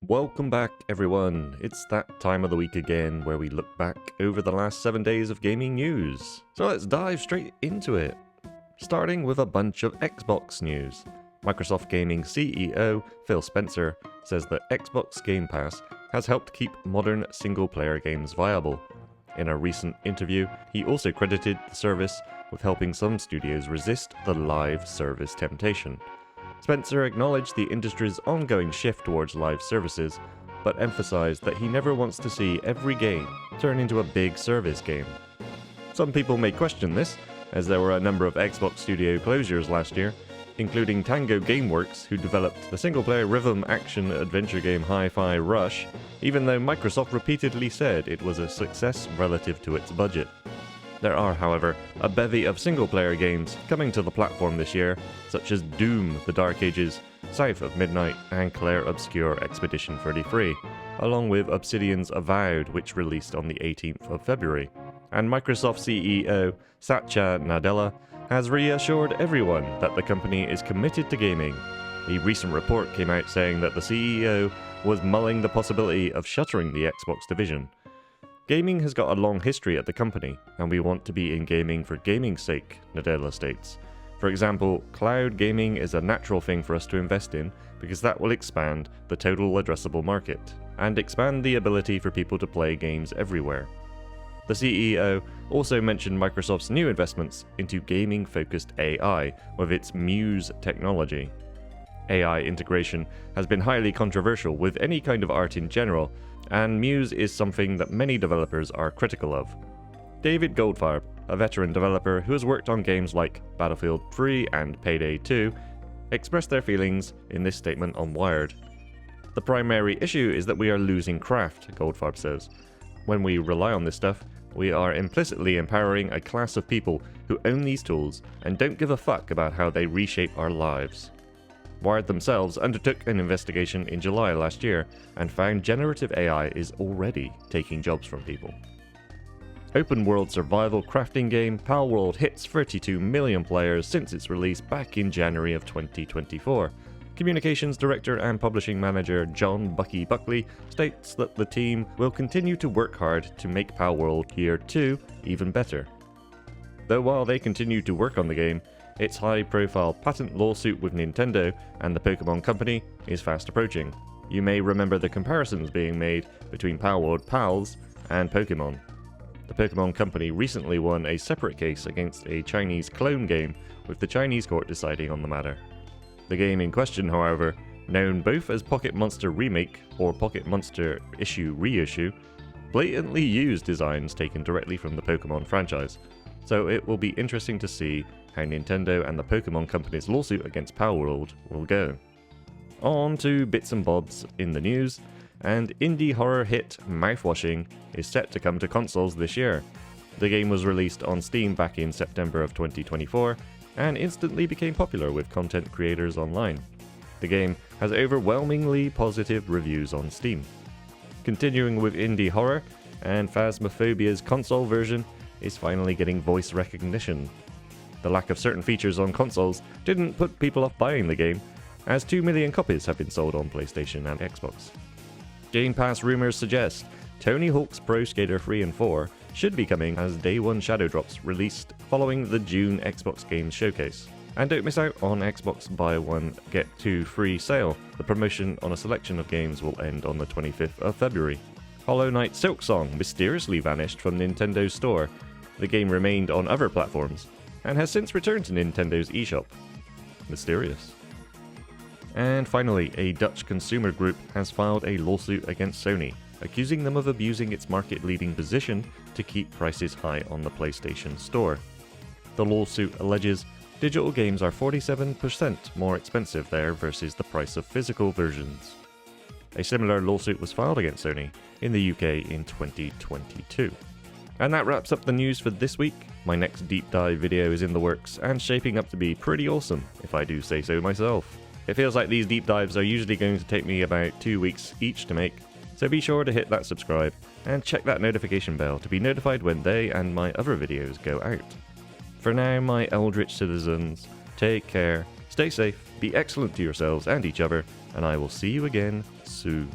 Welcome back, everyone. It's that time of the week again where we look back over the last 7 days of gaming news. So let's dive straight into it. Starting with a bunch of Xbox news. Microsoft Gaming CEO Phil Spencer says that Xbox Game Pass has helped keep modern single-player games viable. In a recent interview, he also credited the service with helping some studios resist the live service temptation. Spencer acknowledged the industry's ongoing shift towards live services, but emphasized that he never wants to see every game turn into a big service game. Some people may question this, as there were a number of Xbox studio closures last year, including Tango Gameworks, who developed the single-player rhythm action adventure game Hi-Fi Rush, even though Microsoft repeatedly said it was a success relative to its budget. There are, however, a bevy of single-player games coming to the platform this year, such as Doom: The Dark Ages, South of Midnight, and Clair Obscur Expedition 33, along with Obsidian's Avowed, which released on the 18th of February. And Microsoft CEO Satya Nadella has reassured everyone that the company is committed to gaming. A recent report came out saying that the CEO was mulling the possibility of shuttering the Xbox division. Gaming has got a long history at the company, and we want to be in gaming for gaming's sake, Nadella states. For example, cloud gaming is a natural thing for us to invest in because that will expand the total addressable market and expand the ability for people to play games everywhere. The CEO also mentioned Microsoft's new investments into gaming-focused AI with its Muse technology. AI integration has been highly controversial with any kind of art in general, and Muse is something that many developers are critical of. David Goldfarb, a veteran developer who has worked on games like Battlefield 3 and Payday 2, expressed their feelings in this statement on Wired. "The primary issue is that we are losing craft," Goldfarb says. "When we rely on this stuff, we are implicitly empowering a class of people who own these tools and don't give a fuck about how they reshape our lives." Wired themselves undertook an investigation in July last year and found generative AI is already taking jobs from people. Open-world survival crafting game Palworld hits 32 million players since its release back in January of 2024. Communications Director and Publishing Manager John "Bucky" Buckley states that the team will continue to work hard to make Palworld Year 2 even better. Though while they continue to work on the game, its high-profile patent lawsuit with Nintendo and the Pokemon Company is fast approaching. You may remember the comparisons being made between Palworld Pals and Pokemon. The Pokemon Company recently won a separate case against a Chinese clone game, with the Chinese court deciding on the matter. The game in question, however, known both as Pocket Monster Remake or Pocket Monster Issue Reissue, blatantly used designs taken directly from the Pokemon franchise. So it will be interesting to see how Nintendo and the Pokemon Company's lawsuit against Palworld will go. On to bits and bobs in the news, and indie horror hit Mouthwashing is set to come to consoles this year. The game was released on Steam back in September of 2024, and instantly became popular with content creators online. The game has overwhelmingly positive reviews on Steam. Continuing with indie horror, and Phasmophobia's console version is finally getting voice recognition. The lack of certain features on consoles didn't put people off buying the game, as 2 million copies have been sold on PlayStation and Xbox. Game Pass rumors suggest Tony Hawk's Pro Skater 3 and 4 should be coming as Day 1 Shadow Drops released following the June Xbox Games Showcase. And don't miss out on Xbox Buy 1 Get 2 free sale. The promotion on a selection of games will end on the 25th of February. Hollow Knight Silksong mysteriously vanished from Nintendo's store. The game remained on other platforms, and has since returned to Nintendo's eShop. Mysterious. And finally, a Dutch consumer group has filed a lawsuit against Sony, accusing them of abusing its market-leading position to keep prices high on the PlayStation Store. The lawsuit alleges digital games are 47% more expensive there versus the price of physical versions. A similar lawsuit was filed against Sony in the UK in 2022. And that wraps up the news for this week. My next deep dive video is in the works and shaping up to be pretty awesome, if I do say so myself. It feels like these deep dives are usually going to take me about 2 weeks each to make, so be sure to hit that subscribe and check that notification bell to be notified when they and my other videos go out. For now, my eldritch citizens, take care, stay safe, be excellent to yourselves and each other, and I will see you again soon.